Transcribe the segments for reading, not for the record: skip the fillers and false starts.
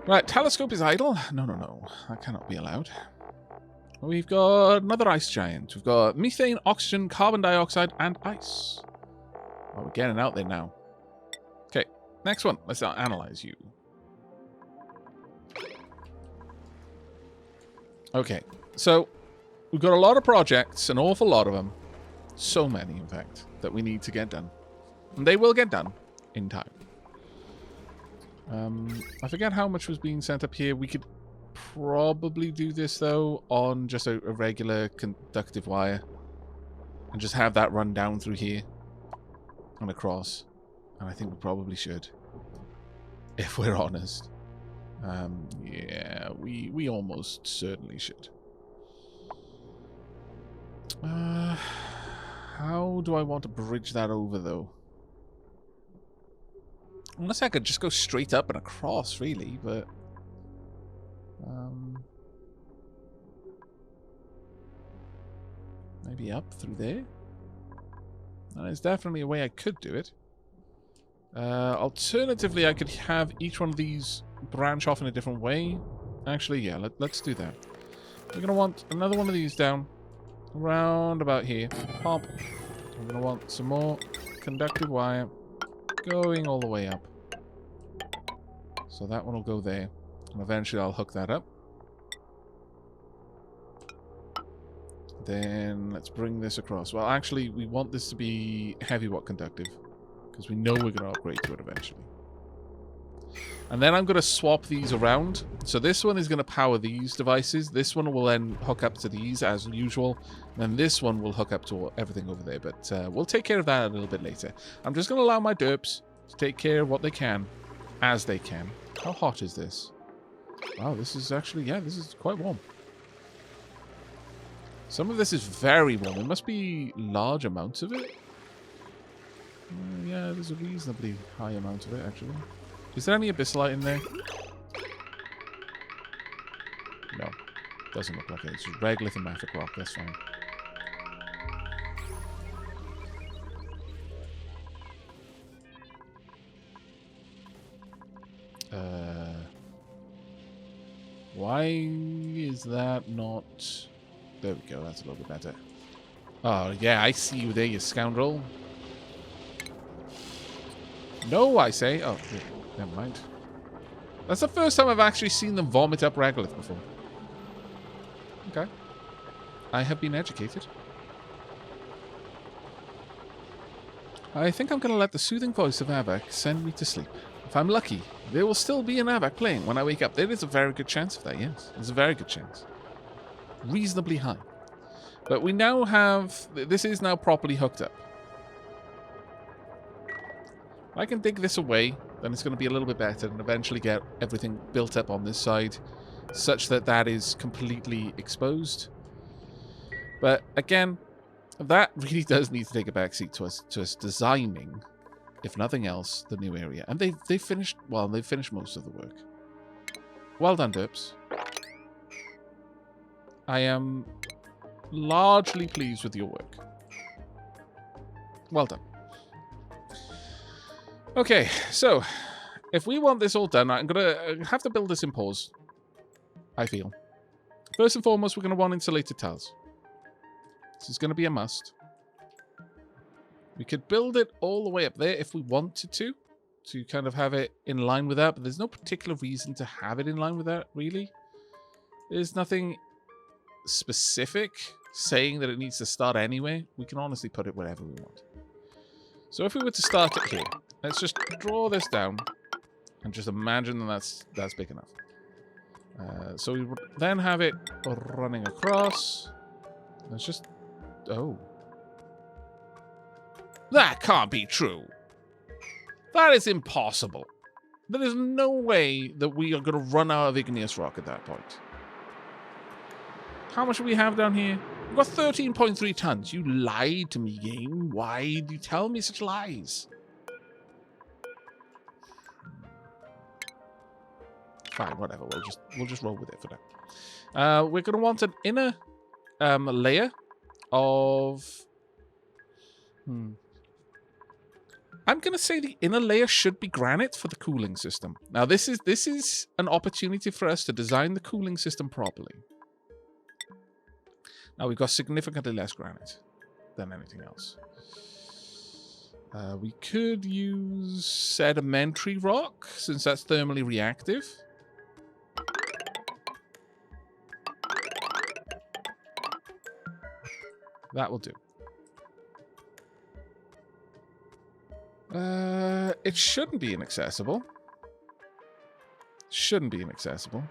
Right, telescope is idle. No, no, no. That cannot be allowed. We've got another ice giant. We've got methane, oxygen, carbon dioxide, and ice. Oh, we're getting out there now. Okay, next one. Let's analyze you. Okay, so we've got a lot of projects, an awful lot of them. So many, in fact, that we need to get done. And they will get done in time. I forget how much was being sent up here. We could probably do this, though, on just a regular conductive wire. And just have that run down through here. And across. And I think we probably should. If we're honest. Yeah, we almost certainly should. How do I want to bridge that over, though? Unless I could just go straight up and across, really, but... maybe up through there? There's definitely a way I could do it. Alternatively, I could have each one of these branch off in a different way. Actually, yeah, let's do that. We're going to want another one of these down. Around about here. Pop. I'm going to want some more conductive wire going all the way up. So that one will go there. And eventually I'll hook that up. Then let's bring this across. Well, actually, we want this to be heavy watt conductive. Because we know we're going to upgrade to it eventually. And then I'm going to swap these around. So this one is going to power these devices. This one will then hook up to these as usual. And then this one will hook up to everything over there. But we'll take care of that a little bit later. I'm just going to allow my derps to take care of what they can as they can. How hot is this? Wow, this is actually, yeah, this is quite warm. Some of this is very warm. There must be large amounts of it. Yeah, there's a reasonably high amount of it, actually. Is there any abyssalite in there? No. Doesn't look like it. It's just regular thematic rock. That's fine. Why is that not... There we go. That's a little bit better. Oh, yeah. I see you there, you scoundrel. No, I say. Oh, never mind. That's the first time I've actually seen them vomit up regolith before. Okay. I have been educated. I think I'm going to let the soothing voice of Aavak send me to sleep. If I'm lucky, there will still be an Aavak playing when I wake up. There is a very good chance of that, yes. There's a very good chance. Reasonably high. But we now have... This is now properly hooked up. If I can dig this away, then it's going to be a little bit better and eventually get everything built up on this side such that that is completely exposed. But again, that really does need to take a backseat to us designing, if nothing else, the new area. And they've finished, well, they've finished most of the work. Well done, Derps. I am largely pleased with your work. Well done. Okay, so if we want this all done, I'm going to have to build this in pause, I feel. First and foremost, we're going to want insulated tiles. This is going to be a must. We could build it all the way up there if we wanted to kind of have it in line with that, but there's no particular reason to have it in line with that, really. There's nothing specific saying that it needs to start anywhere. We can honestly put it wherever we want. So if we were to start it here, let's just draw this down and just imagine that that's big enough. So we would then have it running across. Let's just... Oh. That can't be true. That is impossible. There is no way that we are going to run out of igneous rock at that point. How much do we have down here? We've got 13.3 tons. You lied to me, game. Why do you tell me such lies? Fine, whatever. We'll just roll with it for now. We're going to want an inner layer of... I'm going to say the inner layer should be granite for the cooling system. Now, this is an opportunity for us to design the cooling system properly. Now, we've got significantly less granite than anything else. We could use sedimentary rock, since that's thermally reactive. That will do. It shouldn't be inaccessible. Shouldn't be inaccessible.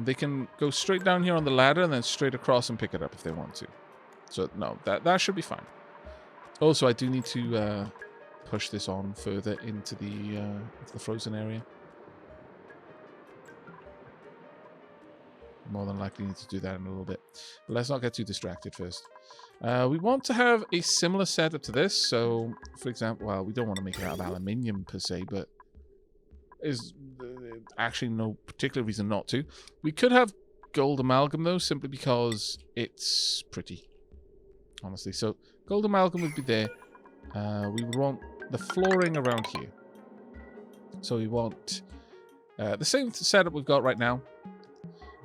They can go straight down here on the ladder and then straight across and pick it up if they want to. So, no, that should be fine. Also, I do need to push this on further into the frozen area. More than likely need to do that in a little bit. But let's not get too distracted first. We want to have a similar setup to this. So, for example, well, we don't want to make it out of aluminium per se, but there's actually no particular reason not to. We could have gold amalgam, though, simply because it's pretty, honestly. So, gold amalgam would be there. We would want the flooring around here. So we want the same setup we've got right now.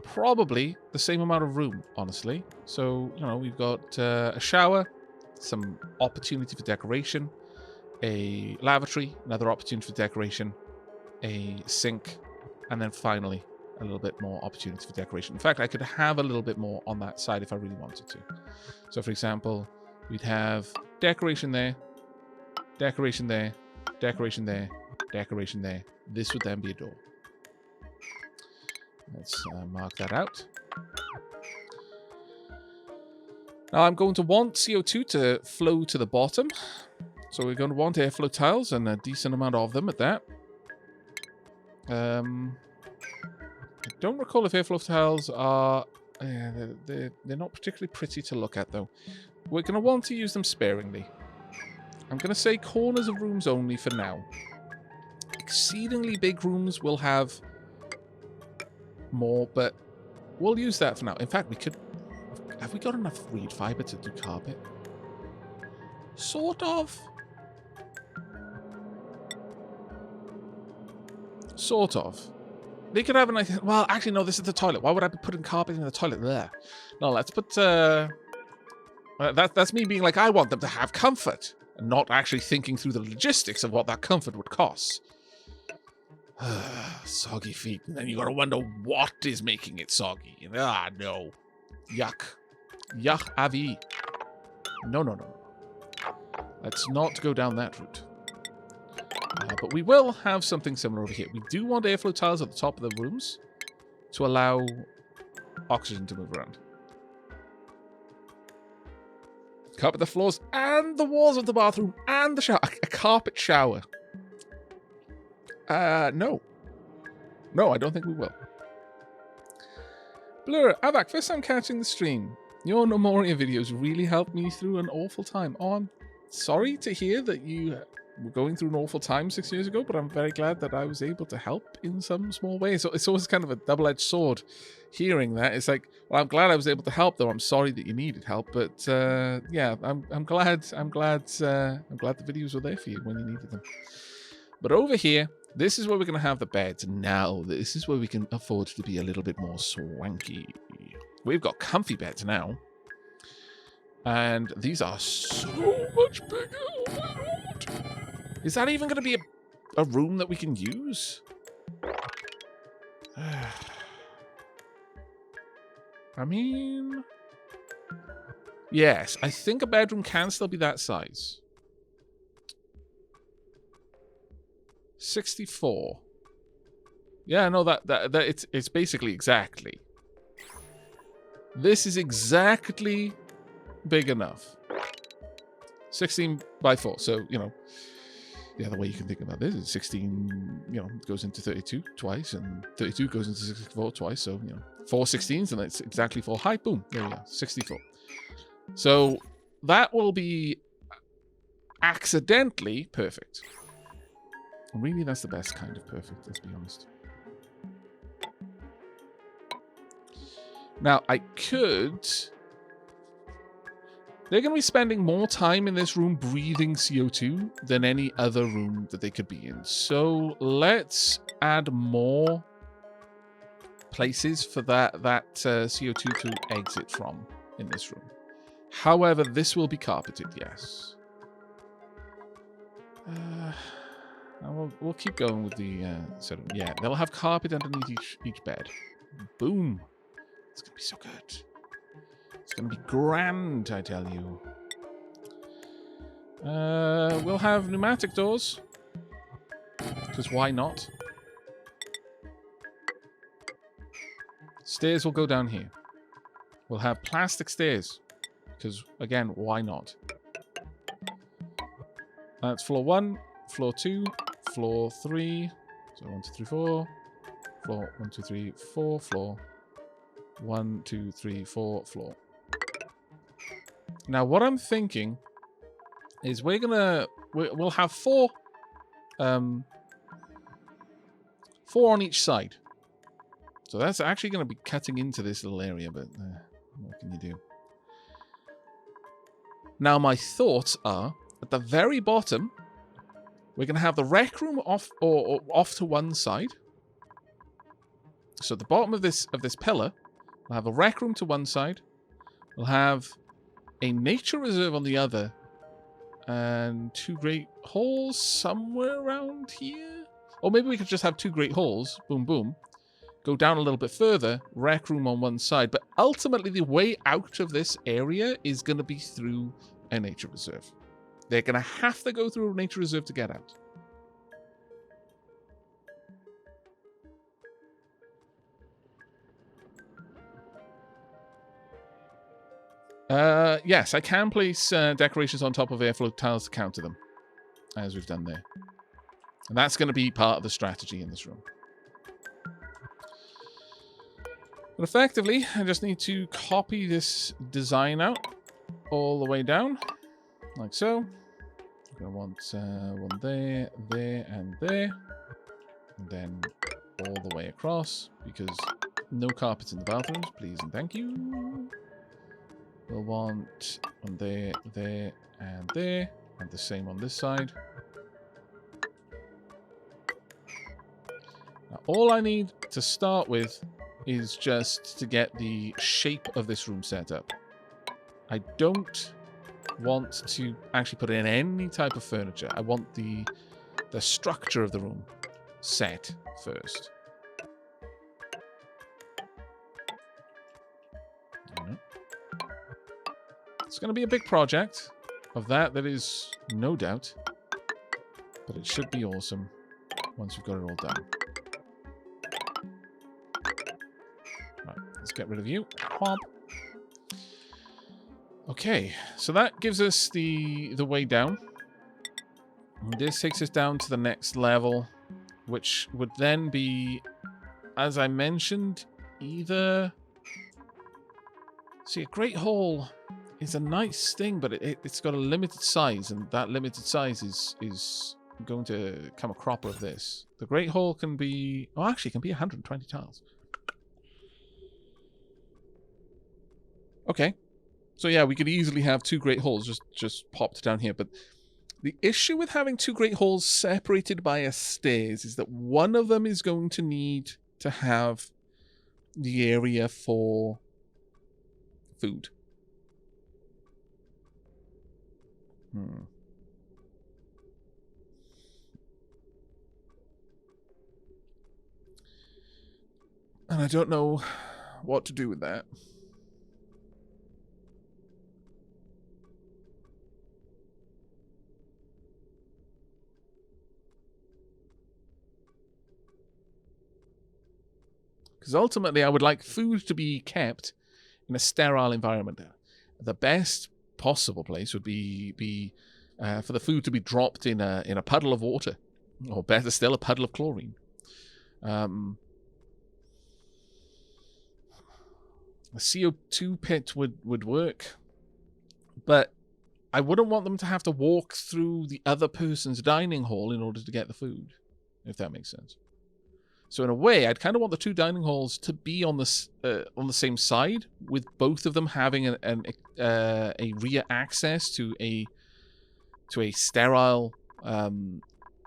Probably the same amount of room, honestly. So, you know, we've got a shower, some opportunity for decoration, a lavatory, another opportunity for decoration, a sink, and then finally a little bit more opportunity for decoration. In fact, I could have a little bit more on that side if I really wanted to. So, for example, we'd have decoration there, decoration there, decoration there, decoration there. This would then be a door. Let's mark that out. Now I'm going to want CO2 to flow to the bottom. So we're going to want airflow tiles and a decent amount of them at that. I don't recall if airflow tiles are... they're not particularly pretty to look at, though. We're going to want to use them sparingly. I'm going to say corners of rooms only for now. Exceedingly big rooms will have more, but we'll use that for now. In fact, we could... Have we got enough reed fiber to do carpet? Sort of. Sort of. They could have a nice... Well, actually, no, this is the toilet. Why would I be putting carpet in the toilet there? No, let's put... That's me being like, I want them to have comfort. And not actually thinking through the logistics of what that comfort would cost. Soggy feet. And then you gotta wonder what is making it soggy. Ah, no. Yuck. Yuck, avi. No, no, no. Let's not go down that route. But we will have something similar over here. We do want airflow tiles at the top of the rooms to allow oxygen to move around. Carpet the floors and the walls of the bathroom and the shower. A carpet shower. No. No, I don't think we will. Blur, Aavak, first time catching the stream. Your No Moria videos really helped me through an awful time. Oh, I'm sorry to hear that you were going through an awful time 6 years ago, but I'm very glad that I was able to help in some small way. So it's always kind of a double-edged sword hearing that. It's like, well, I'm glad I was able to help, though I'm sorry that you needed help. But yeah, I'm glad the videos were there for you when you needed them. But over here, this is where we're going to have the beds. Now, this is where we can afford to be a little bit more swanky. We've got comfy beds now. And these are so much bigger. Oh my lord. Is that even going to be a room that we can use? I mean... Yes, I think a bedroom can still be that size. 64. Yeah, no, that it's basically exactly. This is exactly big enough. 16 by 4. So, you know, the other way you can think about this is 16, you know, goes into 32 twice, and 32 goes into 64 twice. So, you know, 4 16s, and that's exactly 4 high. Boom. There we go. 64. So that will be accidentally perfect. Really, that's the best kind of perfect, let's be honest. Now, I could They're going to be spending more time in this room breathing CO2 than any other room that they could be in. So let's add more places for that CO2 to exit from in this room. However, this will be carpeted, yes. We'll keep going with the sort of, yeah, they'll have carpet underneath each bed. Boom. It's going to be so good. It's going to be grand, I tell you. We'll have pneumatic doors. Because why not? Stairs will go down here. We'll have plastic stairs. Because, again, why not? That's floor 1, floor 2, floor 3. So 1, 2, 3, 4. Floor 1, 2, 3, 4, floor. 1, 2, 3, 4, floor. Now, what I'm thinking is we'll have 4 on each side. So that's actually going to be cutting into this little area, but what can you do? Now, my thoughts are, at the very bottom, we're going to have the rec room off to one side. So at the bottom of this pillar, we'll have a rec room to one side. We'll have a nature reserve on the other. And 2 great halls somewhere around here. Or maybe we could just have 2 great halls. Boom, boom. Go down a little bit further. Rec room on one side. But ultimately, the way out of this area is going to be through a nature reserve. They're going to have to go through a nature reserve to get out. Yes, I can place decorations on top of airflow tiles to counter them, as we've done there. And that's going to be part of the strategy in this room. But effectively, I just need to copy this design out all the way down, like so. I'm going to want one there, there, and there. And then all the way across, because no carpets in the bathrooms, please and thank you. We'll want one there, there, and there. And the same on this side. Now, all I need to start with is just to get the shape of this room set up. I don't want to actually put in any type of furniture. I want the structure of the room set first. It's going to be a big project. Of that, there is no doubt. But it should be awesome once we've got it all done. Right, let's get rid of you. Whomp. Okay, so that gives us the way down. And this takes us down to the next level, which would then be, as I mentioned, either... See, a Great Hall is a nice thing, but it's got a limited size, and that limited size is going to come a cropper of this. The Great Hall can be... Oh, actually, it can be 120 tiles. Okay. So yeah, we could easily have 2 Great Halls just popped down here, but the issue with having 2 Great Halls separated by a stairs is that one of them is going to need to have the area for food. And I don't know what to do with that. Because ultimately, I would like food to be kept in a sterile environment. The best possible place would be for the food to be dropped in a puddle of water, or better still, a puddle of chlorine. A CO2 pit would work, but I wouldn't want them to have to walk through the other person's dining hall in order to get the food, if that makes sense. So in a way, I'd kind of want the two dining halls to be on the same side, with both of them having a rear access to a sterile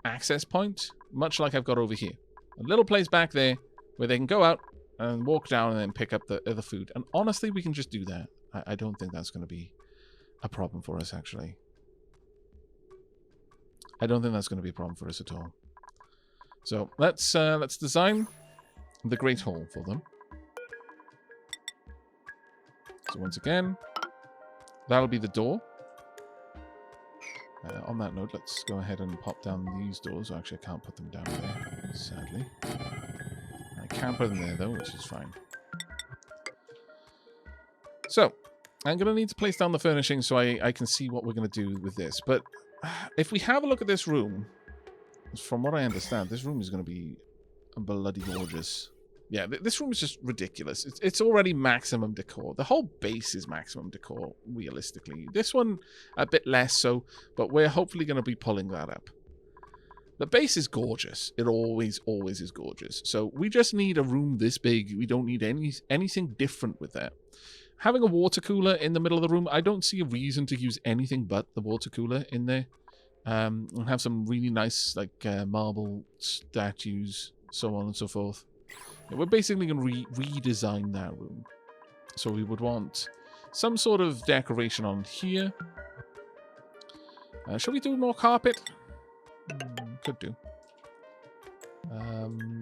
access point, much like I've got over here. A little place back there where they can go out and walk down and then pick up the food. And honestly, we can just do that. I don't think that's going to be a problem for us, actually. I don't think that's going to be a problem for us at all. So let's design the Great Hall for them. So once again, that'll be the door. On that note, let's go ahead and pop down these doors. Actually, I can't put them down there, sadly. I can put them there, though, which is fine. So, I'm going to need to place down the furnishings so I can see what we're going to do with this. But if we have a look at this room, from what I understand, this room is going to be bloody gorgeous. Yeah, this room is just ridiculous. It's already maximum decor. The whole base is maximum decor, realistically. This one, a bit less so, but we're hopefully going to be pulling that up. The base is gorgeous. It always is gorgeous. So we just need a room this big. We don't need anything different with that. Having a water cooler in the middle of the room, I don't see a reason to use anything but the water cooler in there. We'll have some really nice, like, marble statues, so on and so forth. We're basically going to redesign that room. So we would want some sort of decoration on here. Should we do more carpet? Could do.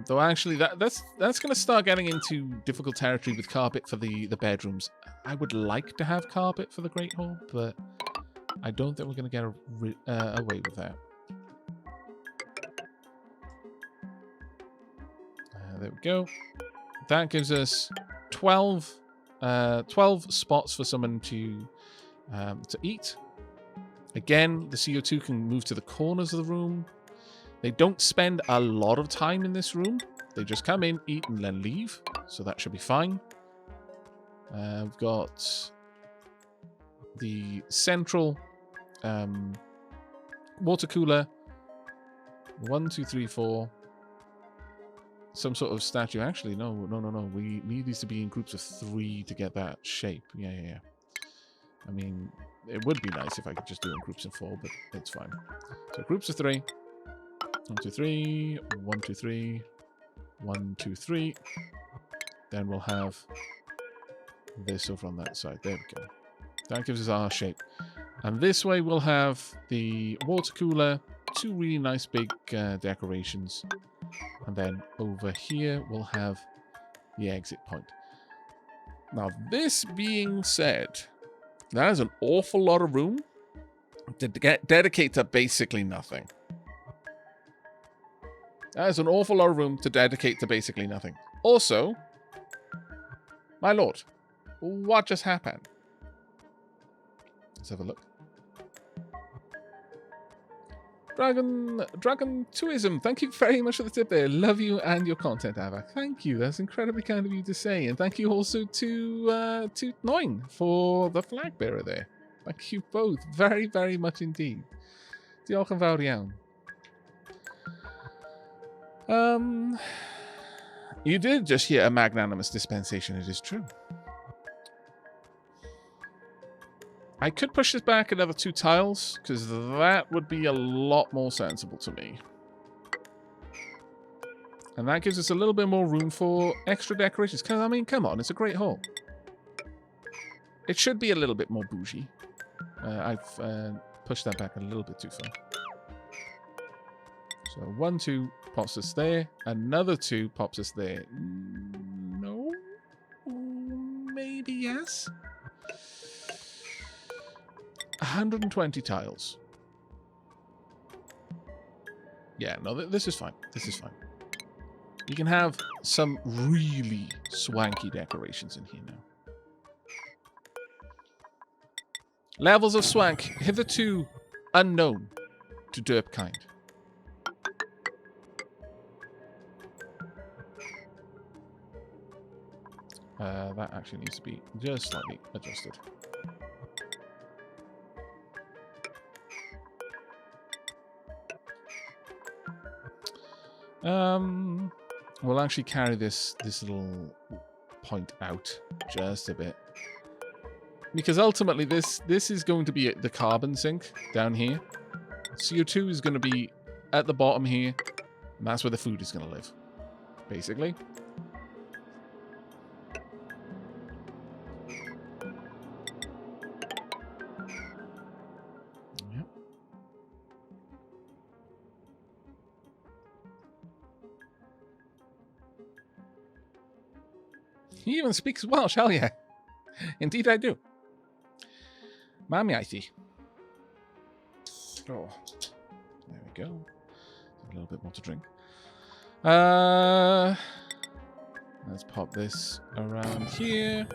Though actually, that's going to start getting into difficult territory with carpet for the bedrooms. I would like to have carpet for the Great Hall, but I don't think we're going to get away with that. There we go. That gives us 12 spots for someone to eat. Again, the CO2 can move to the corners of the room. They don't spend a lot of time in this room. They just come in, eat, and then leave. So that should be fine. We've got the central water cooler. 1, 2, 3, 4. Some sort of statue. Actually, no. We need these to be in groups of 3 to get that shape. Yeah. I mean, it would be nice if I could just do it in groups of 4, but it's fine. So groups of 3. 1, 2, 3. 1, 2, 3. 1, 2, 3. Then we'll have this over on that side. There we go. That gives us our shape. And this way we'll have the water cooler, 2 really nice big decorations. And then over here, we'll have the exit point. Now, this being said, that is an awful lot of room to dedicate to basically nothing. That is an awful lot of room to dedicate to basically nothing. Also, my lord, what just happened? Let's have a look. Dragon Tourism, thank you very much for the tip there. Love you and your content, Aavak. Thank you. That's incredibly kind of you to say. And thank you also to Nine for the flag bearer there. Thank you both very, very much indeed. Diolch yn fawr iawn. You did just hear a magnanimous dispensation, it is true. I could push this back another 2 tiles, because that would be a lot more sensible to me. And that gives us a little bit more room for extra decorations. Because, I mean, come on, it's a great hall. It should be a little bit more bougie. I've pushed that back a little bit too far. So 1, 2 pops us there. Another 2 pops us there. No? Maybe yes? 120 tiles. Yeah, no, this is fine. This is fine. You can have some really swanky decorations in here now. Levels of swank hitherto unknown to derp kind. That actually needs to be just slightly adjusted. We'll actually carry this little point out just a bit. Because ultimately this is going to be the carbon sink down here. CO2 is going to be at the bottom here. And that's where the food is going to live. Basically. Yep. He even speaks Welsh, hell yeah. Indeed I do. Mam iaith. Oh, there we go. A little bit more to drink. Let's pop this around here.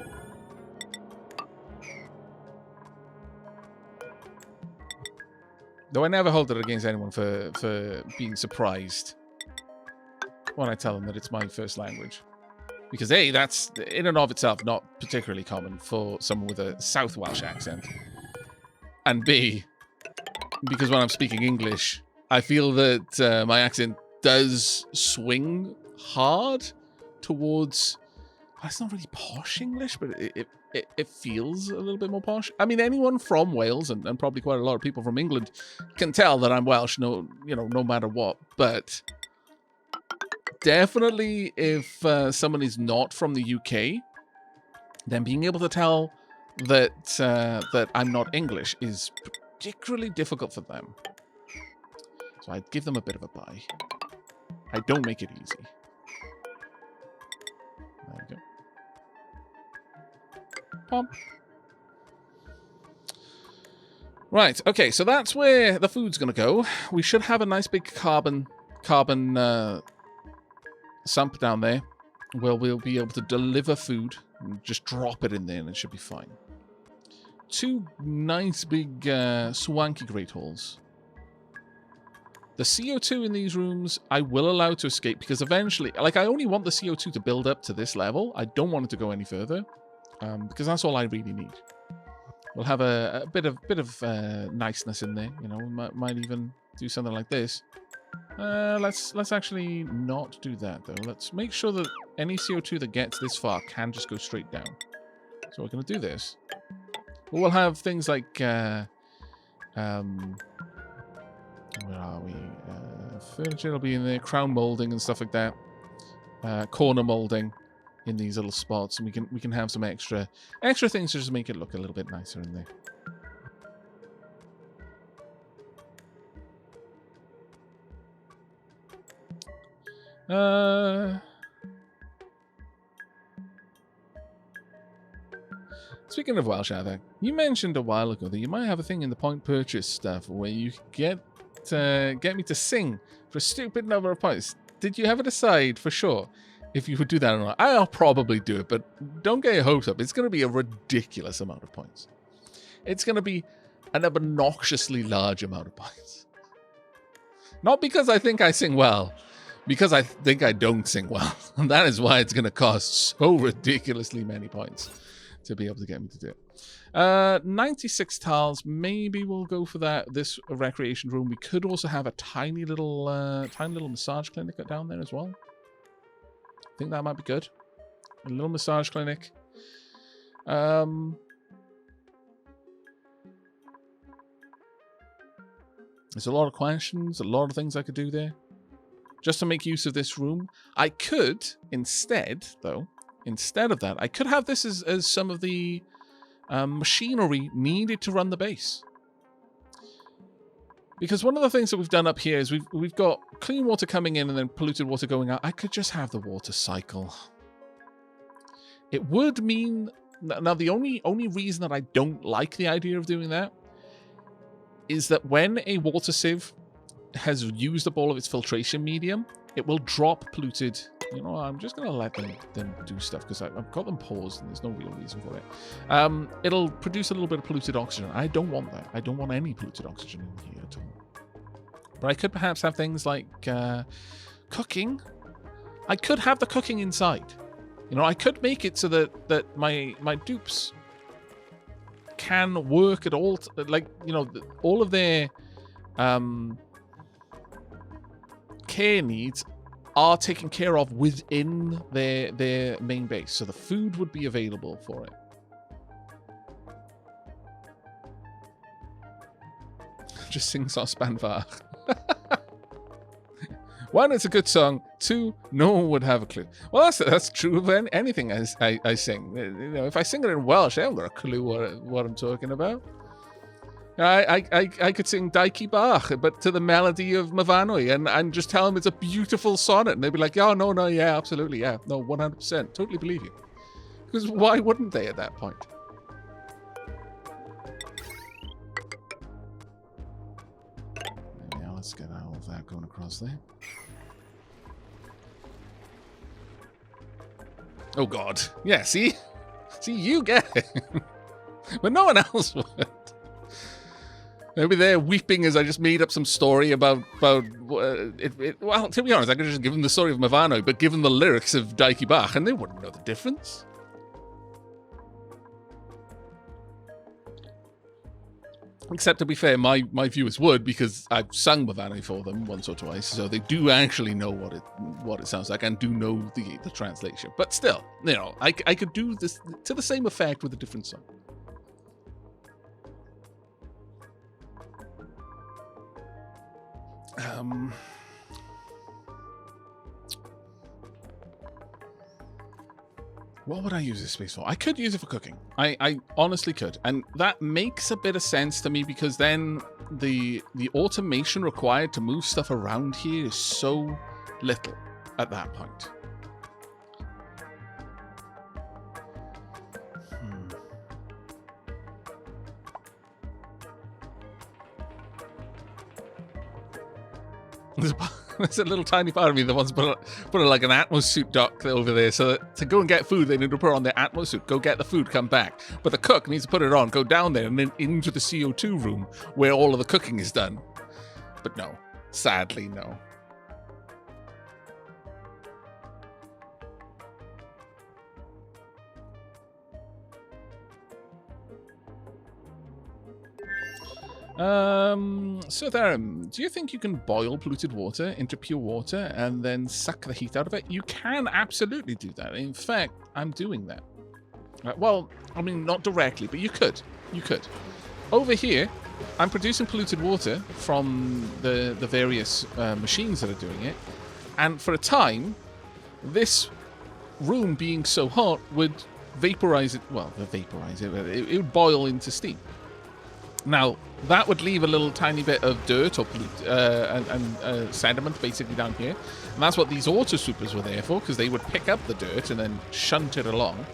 Though I never hold it against anyone for being surprised when I tell them that it's my first language. Because A, that's in and of itself not particularly common for someone with a South Welsh accent. And B, because when I'm speaking English, I feel that my accent does swing hard towards... It's not really posh English, but it feels a little bit more posh. I mean, anyone from Wales, and probably quite a lot of people from England, can tell that I'm Welsh, no matter what. But definitely if someone is not from the UK, then being able to tell that that I'm not English is particularly difficult for them. So I'd give them a bit of a buy. I don't make it easy. There we go. Pump. Right, okay, so that's where the food's going to go. We should have a nice big carbon sump down there where we'll be able to deliver food and just drop it in there and it should be fine. 2 nice big swanky great halls. The CO2 in these rooms I will allow to escape because eventually, like, I only want the CO2 to build up to this level. I don't want it to go any further because that's all I really need. We'll have a bit of niceness in there, you know. We might even do something like this. Let's actually not do that though. Let's make sure that any CO2 that gets this far can just go straight down. So we're going to do this. We'll have things like where are we? Furniture will be in there, crown molding and stuff like that. Corner molding in these little spots, and we can have some extra things to just make it look a little bit nicer in there. Speaking of Welsh, Aavak, you mentioned a while ago that you might have a thing in the point purchase stuff where you get me to sing for a stupid number of points. Did you ever decide for sure if you would do that or not? I'll probably do it, but don't get your hopes up. It's going to be a ridiculous amount of points. It's going to be an obnoxiously large amount of points. Not because I think I sing well, because I think I don't sing well. And that is why it's going to cost so ridiculously many points to be able to get me to do it. 96 tiles. Maybe we'll go for that. This recreation room. We could also have a tiny little massage clinic down there as well. I think that might be good. A little massage clinic. There's a lot of questions, a lot of things I could do there. Just to make use of this room. I could, instead of that, I could have this as some of the machinery needed to run the base. Because one of the things that we've done up here is we've got clean water coming in and then polluted water going out. I could just have the water cycle. It would mean... Now, the only reason that I don't like the idea of doing that is that when a water sieve has used up all of its filtration medium, it will drop polluted... You know, I'm just going to let them do stuff because I've got them paused and there's no real reason for it. It'll produce a little bit of polluted oxygen. I don't want that. I don't want any polluted oxygen in here at all. But I could perhaps have things like cooking. I could have the cooking inside. You know, I could make it so that my dupes can work at all, like, you know, all of their care needs are taken care of within their main base. So the food would be available for it. Just sing Sospanvar. 1, it's a good song. 2, no one would have a clue. Well, that's true of anything I sing. You know, if I sing it in Welsh, I haven't got a clue what I'm talking about. I could sing Daiki Bach, but to the melody of Myfanwy, and just tell them it's a beautiful sonnet, and they'd be like, "Oh no, yeah, absolutely, yeah, no, 100%, totally believe you." Because why wouldn't they at that point? Yeah, let's get all of that going across there. Oh God, yeah. See, you get it, but no one else would. Maybe they're weeping as I just made up some story about it. Well, to be honest, I could just give them the story of Myfanwy, but give them the lyrics of Daiki Bach, and they wouldn't know the difference. Except, to be fair, my viewers would, because I've sung Myfanwy for them once or twice, so they do actually know what it sounds like and do know the translation. But still, you know, I could do this to the same effect with a different song. What would I use this space for? I could use it for cooking. I honestly could. And that makes a bit of sense to me, because then the automation required to move stuff around here is so little at that point. There's a little tiny part of me that wants to put like an Atmos suit dock over there, so that to go and get food, they need to put on their Atmos suit, go get the food, come back. But the cook needs to put it on, go down there, and then into the CO2 room where all of the cooking is done. But no, sadly, no. So Therum, do you think you can boil polluted water into pure water and then suck the heat out of it? You can absolutely do that. In fact, I'm doing that. Well, I mean, not directly, but you could. You could. Over here, I'm producing polluted water from the various machines that are doing it. And for a time, this room being so hot would vaporize it. Well, vaporize it. It would boil into steam. Now, that would leave a little tiny bit of dirt or and sediment basically down here. And that's what these auto supers were there for, because they would pick up the dirt and then shunt it along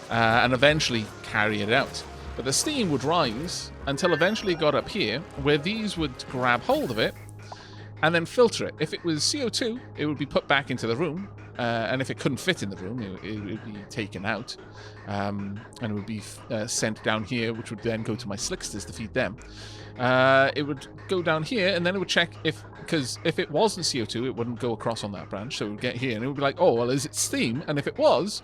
and eventually carry it out. But the steam would rise until eventually it got up here, where these would grab hold of it and then filter it. If it was CO2, it would be put back into the room. And if it couldn't fit in the room, it would be taken out. And it would be sent down here, which would then go to my slicksters to feed them. It would go down here, and then it would check because if it wasn't CO2, it wouldn't go across on that branch. So it would get here, and it would be like, oh, well, is it steam? And if it was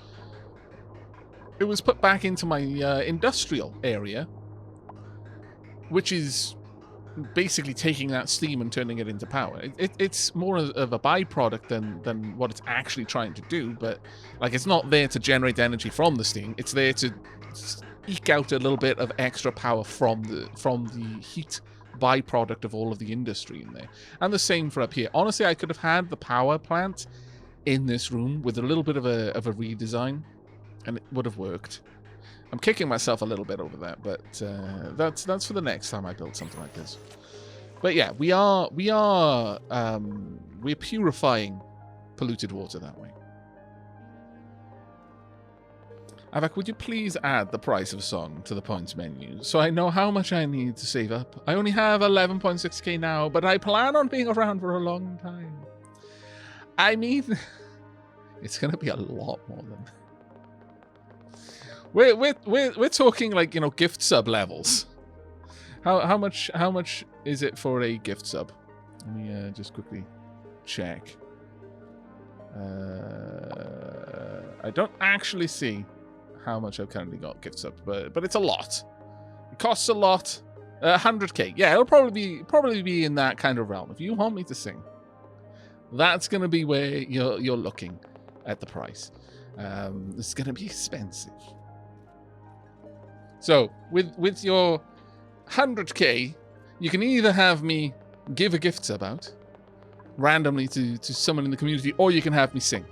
put back into my industrial area, which is basically taking that steam and turning it into power. It's more of a byproduct than what it's actually trying to do, but like it's not there to generate energy from the steam. It's there to eke out a little bit of extra power from the heat byproduct of all of the industry in there. And the same for up here. Honestly, I could have had the power plant in this room with a little bit of a redesign, and it would have worked. I'm kicking myself a little bit over that, but that's for the next time I build something like this. But yeah, we're purifying polluted water that way. Aavak, would you please add the price of a song to the points menu so I know how much I need to save up? I only have 11.6k now, but I plan on being around for a long time. I mean, it's going to be a lot more than that. We're talking like, you know, gift sub levels. How much is it for a gift sub? Let me just quickly check. I don't actually see how much I've currently got gift sub, but it's a lot. It costs a lot. 100k. Yeah, it'll probably be in that kind of realm. If you want me to sing, That's going to be where you're looking at the price. It's going to be expensive. So with your 100k, you can either have me give a gifts about randomly to someone in the community, or you can have me sing.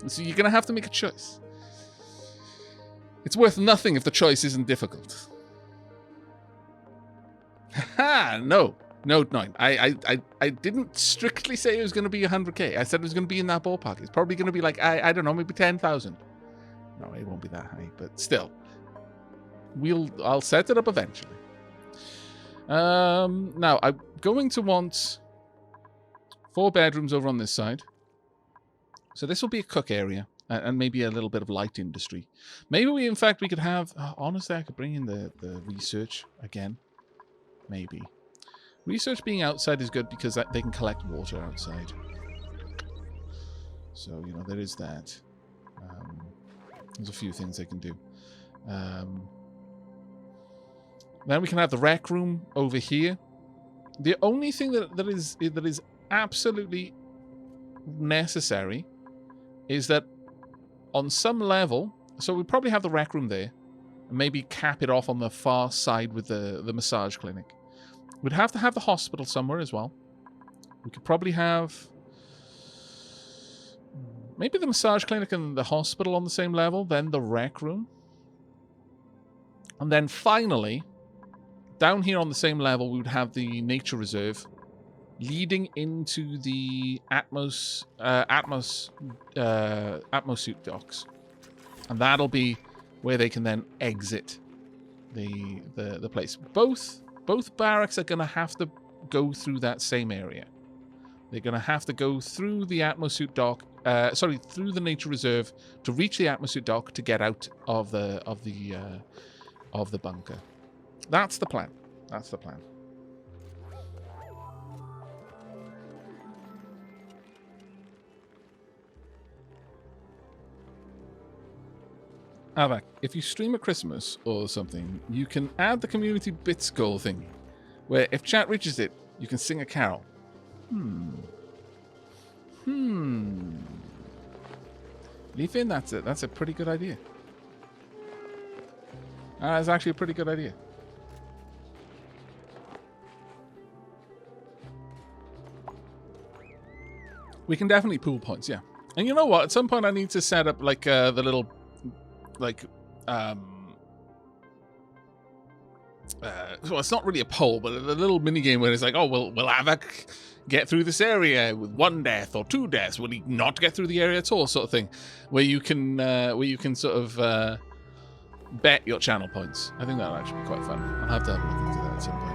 So you're going to have to make a choice. It's worth nothing if the choice isn't difficult. Ha! No. I didn't strictly say it was going to be 100k. I said it was going to be in that ballpark. It's probably going to be like, I don't know, maybe 10,000. No, it won't be that high, but still. I'll set it up eventually. Now, I'm going to want 4 bedrooms over on this side. So this will be a cook area. And maybe a little bit of light industry. Maybe in fact, we could have... honestly, I could bring in the research again. Maybe. Research being outside is good because they can collect water outside. So, there is that. There's a few things they can do. Then we can have the rec room over here. The only thing that is absolutely necessary is that on some level, so we probably have the rec room there, and maybe cap it off on the far side with the massage clinic. We'd have to have the hospital somewhere as well. We could probably have maybe the massage clinic and the hospital on the same level, then the rec room. And then finally, down here on the same level, we would have the nature reserve leading into the Atmos suit docks. And that'll be where they can then exit the place. Both barracks are going to have to go through that same area. They're going to have to go through the Atmosuit dock, through the nature reserve to reach the Atmosuit dock to get out of the bunker. That's the plan. That's the plan. Aavak, if you stream at Christmas or something, you can add the community bits goal thingy, where if chat reaches it, you can sing a carol. Leave in, that's it. That's a pretty good idea. That's actually a pretty good idea. We can definitely pool points, yeah. And you know what? At some point I need to set up like the little... well, it's not really a poll, but a little mini game where it's like, oh, will Aavak get through this area with 1 death or 2 deaths? Will he not get through the area at all? Sort of thing, where you can sort of bet your channel points. I think that'll actually be quite fun. I'll have to have a look into that at some point.